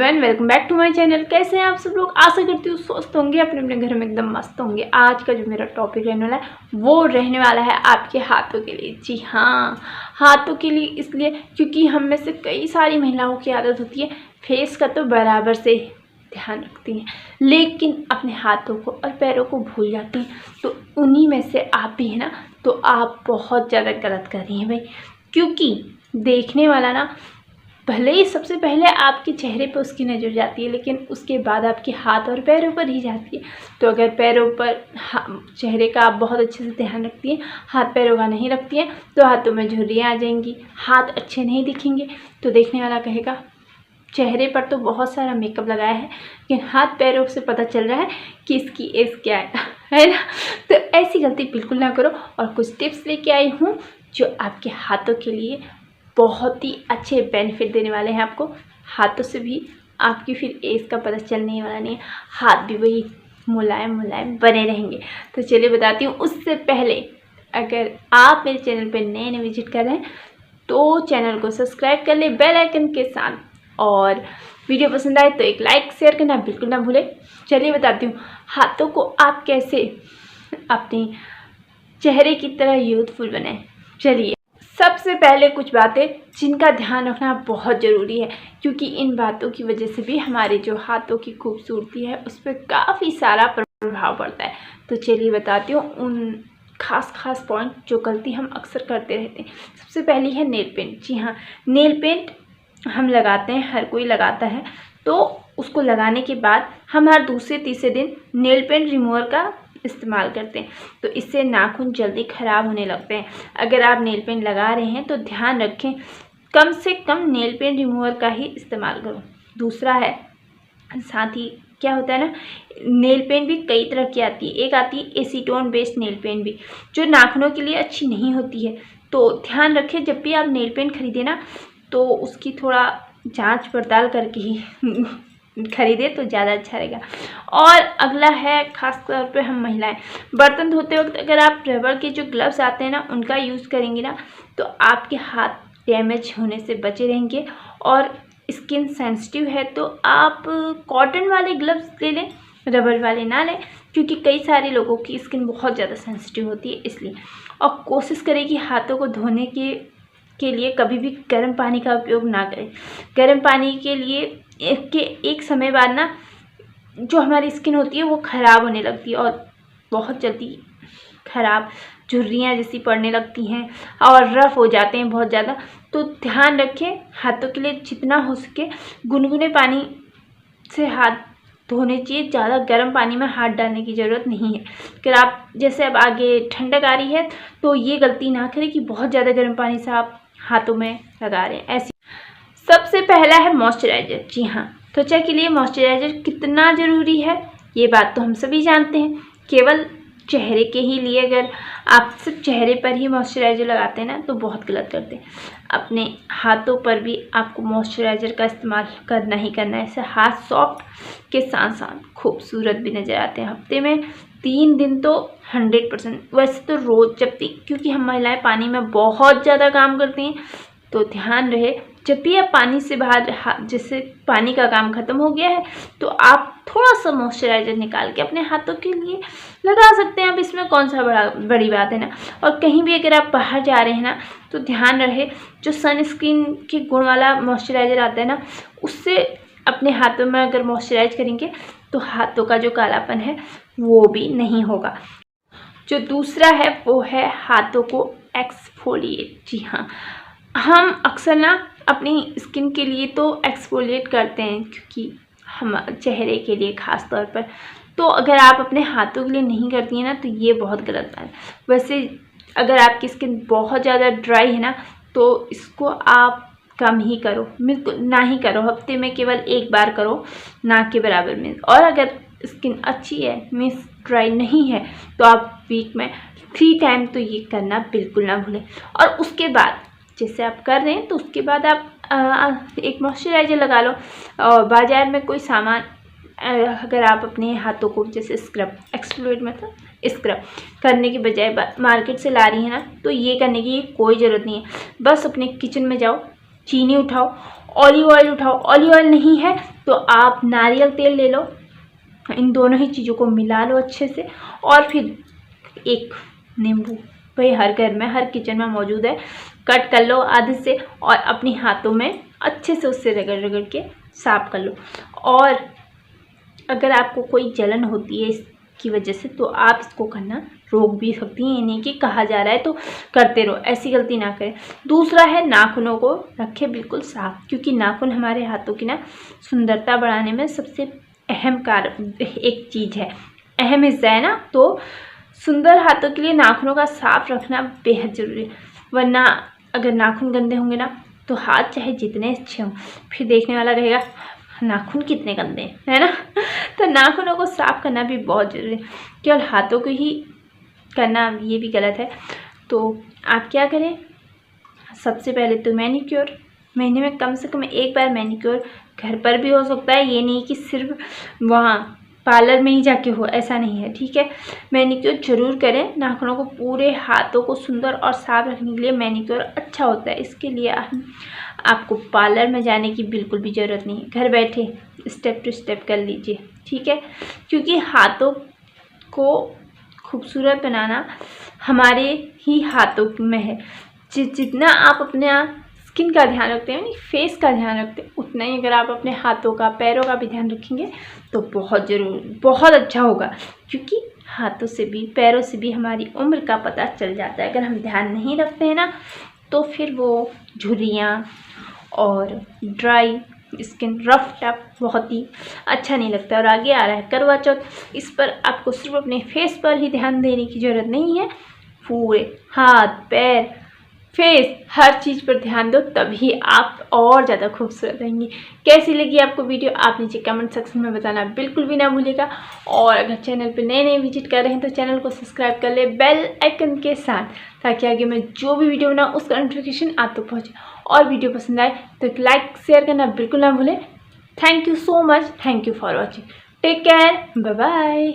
Everyone, welcome back to my channel. कैसे हैं आप सब लोग? आशा करती हूँ स्वस्थ होंगे, अपने अपने घर में एकदम मस्त होंगे। आज का जो मेरा टॉपिक रहने वाला है वो रहने वाला है आपके हाथों के लिए। जी हाँ, हाथों के लिए इसलिए क्योंकि हम में से कई सारी महिलाओं की आदत होती है फेस का तो बराबर से ध्यान रखती हैं, लेकिन अपने हाथों को और पैरों को भूल जाती हैं। तो उन्हीं में से आप भी है ना, तो आप बहुत ज़्यादा गलत कर रही हैं भाई। क्योंकि देखने वाला ना भले ही सबसे पहले आपके चेहरे पर उसकी नज़र जाती है, लेकिन उसके बाद आपके हाथ और पैरों पर ही जाती है। तो अगर पैरों पर चेहरे का आप बहुत अच्छे से ध्यान रखती हैं, हाथ पैरों का नहीं रखती हैं, तो हाथों में झुर्रियाँ आ जाएंगी, हाथ अच्छे नहीं दिखेंगे। तो देखने वाला कहेगा चेहरे पर तो बहुत सारा मेकअप लगाया है, लेकिन हाथ पैरों से पता चल रहा है कि इसकी एज क्या है ना। तो ऐसी गलती बिल्कुल ना करो। और कुछ टिप्स लेके आई हूँ जो आपके हाथों के लिए बहुत ही अच्छे बेनिफिट देने वाले हैं आपको। हाथों से भी आपकी फिर एज का पता चलने वाला नहीं है, हाथ भी वही मुलायम मुलायम बने रहेंगे। तो चलिए बताती हूँ। उससे पहले अगर आप मेरे चैनल पर नए नए विजिट कर रहे हैं तो चैनल को सब्सक्राइब कर ले बेल आइकन के साथ, और वीडियो पसंद आए तो एक लाइक शेयर करना बिल्कुल ना भूलें। चलिए बताती हूँ हाथों को आप कैसे अपने चेहरे की तरह यूथफुल बनाएं। चलिए, सबसे पहले कुछ बातें जिनका ध्यान रखना बहुत ज़रूरी है, क्योंकि इन बातों की वजह से भी हमारे जो हाथों की खूबसूरती है उस पर काफ़ी सारा प्रभाव पड़ता है। तो चलिए बताती हूँ उन खास पॉइंट जो गलती हम अक्सर करते रहते हैं। सबसे पहली है नेल पेंट। जी हाँ, नेल पेंट हम लगाते हैं, हर कोई लगाता है। तो उसको लगाने के बाद हम हर दूसरे तीसरे दिन नेल पेंट रिमूवर का इस्तेमाल करते हैं, तो इससे नाखून जल्दी ख़राब होने लगते हैं। अगर आप नेल पेंट लगा रहे हैं तो ध्यान रखें कम से कम नेल पेंट रिमूवर का ही इस्तेमाल करो। दूसरा है, साथ ही क्या होता है ना, नेल पेंट भी कई तरह की आती है। एक आती है एसीटोन बेस्ड नेल पेंट भी, जो नाखूनों के लिए अच्छी नहीं होती है। तो ध्यान रखें जब भी आप नेल पेंट खरीदें ना, तो उसकी थोड़ा जांच पड़ताल करके ही खरीदे तो ज़्यादा अच्छा रहेगा। और अगला है, खास तौर पे हम महिलाएं बर्तन धोते वक्त अगर आप रबर के जो ग्लव्स आते हैं ना उनका यूज़ करेंगे ना, तो आपके हाथ डैमेज होने से बचे रहेंगे। और स्किन सेंसिटिव है तो आप कॉटन वाले ग्लव्स ले लें, रबर वाले ना लें, क्योंकि कई सारे लोगों की स्किन बहुत ज़्यादा सेंसिटिव होती है इसलिए। और कोशिश करें कि हाथों को धोने के लिए कभी भी गर्म पानी का उपयोग ना करें। गर्म पानी के लिए एक समय बाद ना जो हमारी स्किन होती है वो ख़राब होने लगती है, और बहुत जल्दी ख़राब झुर्रियाँ जैसी पड़ने लगती हैं और रफ़ हो जाते हैं बहुत ज़्यादा। तो ध्यान रखें हाथों के लिए जितना हो सके गुनगुने पानी से हाथ धोने चाहिए, ज़्यादा गर्म पानी में हाथ डालने की ज़रूरत नहीं है। अगर आप जैसे अब आगे ठंडक आ रही है तो ये गलती ना करें कि बहुत ज़्यादा गर्म पानी से आप हाथों में लगा रहे हैं। ऐसी सबसे पहला है मॉइस्चराइज़र। जी हाँ, त्वचा के लिए मॉइस्चराइज़र कितना ज़रूरी है ये बात तो हम सभी जानते हैं। केवल चेहरे के ही लिए अगर आप सिर्फ चेहरे पर ही मॉइस्चराइज़र लगाते हैं ना तो बहुत गलत करते हैं। अपने हाथों पर भी आपको मॉइस्चराइज़र का इस्तेमाल करना ही करना है। इससे हाथ सॉफ्ट के साथ साथ खूबसूरत भी नज़र आते हैं। हफ्ते में 3 दिन तो 100%, वैसे तो रोज़ जब भी, क्योंकि हम महिलाएं पानी में बहुत ज़्यादा काम करती हैं। तो ध्यान रहे जब भी आप पानी से बाहर, जैसे पानी का काम ख़त्म हो गया है, तो आप थोड़ा सा मॉइस्चराइज़र निकाल के अपने हाथों के लिए लगा सकते हैं। अब इसमें कौन सा बड़ी बात है ना। और कहीं भी अगर आप बाहर जा रहे हैं ना तो ध्यान रहे जो सनस्क्रीन के गुण वाला मॉइस्चराइज़र आता है ना, उससे अपने हाथों में अगर मॉइस्चराइज करेंगे तो हाथों का जो कालापन है वो भी नहीं होगा। जो दूसरा है वो है हाथों को एक्सफोलिएट। जी हाँ, हम अक्सर ना अपनी स्किन के लिए तो एक्सफोलिएट करते हैं, क्योंकि हम चेहरे के लिए ख़ास तौर पर। तो अगर आप अपने हाथों के लिए नहीं करती हैं ना तो ये बहुत गलत बात है। वैसे अगर आपकी स्किन बहुत ज़्यादा ड्राई है ना तो इसको आप कम ही करो, बिल्कुल ना ही करो। हफ्ते में केवल 1 बार करो, ना के बराबर में। और अगर स्किन अच्छी है, मीन्स ड्राई नहीं है, तो आप वीक में 3 टाइम तो ये करना बिल्कुल ना भूलें। और उसके बाद जैसे आप कर रहे हैं तो उसके बाद आप एक मॉइस्चराइज़र लगा लो। और बाज़ार में कोई सामान अगर आप अपने हाथों को जैसे स्क्रब, एक्सफोलिएट मतलब स्क्रब करने की बजाय मार्केट से ला रही है ना, तो ये करने की कोई ज़रूरत नहीं है। बस अपने किचन में जाओ, चीनी उठाओ ऑलिव ऑयल उठाओ, ऑलिव ऑयल नहीं है तो आप नारियल तेल ले लो, इन दोनों ही चीज़ों को मिला लो अच्छे से, और फिर एक नींबू, भाई हर घर में हर किचन में मौजूद है, कट कर लो आधे से और अपनी हाथों में अच्छे से उससे रगड़ रगड़ के साफ कर लो। और अगर आपको कोई जलन होती है इसकी वजह से तो आप इसको करना रोक भी सकती हैं, ये नहीं कि कहा जा रहा है तो करते रहो, ऐसी गलती ना करें। दूसरा है नाखूनों को रखें बिल्कुल साफ, क्योंकि नाखून हमारे हाथों की ना सुंदरता बढ़ाने में सबसे अहम एक चीज़ है, अहम हिस्सा है ना। तो सुंदर हाथों के लिए नाखूनों का साफ रखना बेहद ज़रूरी है, वरना अगर नाखून गंदे होंगे ना तो हाथ चाहे जितने अच्छे हों फिर देखने वाला रहेगा नाखून कितने गंदे हैं, है ना। तो नाखूनों को साफ करना भी बहुत ज़रूरी है, केवल हाथों को ही करना ये भी गलत है। तो आप क्या करें, सबसे पहले तो मैनीक्योर, महीने में कम से कम एक बार मैनीक्योर घर पर भी हो सकता है, ये नहीं कि सिर्फ वहाँ पार्लर में ही जाके हो, ऐसा नहीं है, ठीक है। मैनीक्योर जरूर करें, नाखूनों को पूरे हाथों को सुंदर और साफ रखने के लिए मैनीक्योर अच्छा होता है। इसके लिए आपको पार्लर में जाने की बिल्कुल भी ज़रूरत नहीं है, घर बैठे स्टेप टू स्टेप कर लीजिए, ठीक है। क्योंकि हाथों को खूबसूरत बनाना हमारे ही हाथों में है। जितना आप अपने स्किन का ध्यान रखते हैं, फेस का ध्यान रखते हैं, उतना ही अगर आप अपने हाथों का, पैरों का भी ध्यान रखेंगे तो बहुत अच्छा होगा। क्योंकि हाथों से भी पैरों से भी हमारी उम्र का पता चल जाता है। अगर हम ध्यान नहीं रखते हैं ना तो फिर वो झुर्रियाँ और ड्राई स्किन, रफ टफ बहुत ही अच्छा नहीं लगता। और आगे आ रहा है करवा चौथ, इस पर आपको सिर्फ अपने फेस पर ही ध्यान देने की ज़रूरत नहीं है, पूरे हाथ, पैर, फेस, हर चीज़ पर ध्यान दो, तभी आप और ज़्यादा खूबसूरत रहेंगी। कैसी लगी आपको वीडियो आप नीचे कमेंट सेक्शन में बताना बिल्कुल भी ना भूलिएगा। और अगर चैनल पर नए विजिट कर रहे हैं तो चैनल को सब्सक्राइब कर ले बेल आइकन के साथ, ताकि आगे मैं जो भी वीडियो बनाऊँ उसका नोटिफिकेशन आप तक पहुँचे। और वीडियो पसंद आए तो लाइक शेयर करना बिल्कुल ना भूलें। Thank you so much, thank you for watching, take care, bye bye.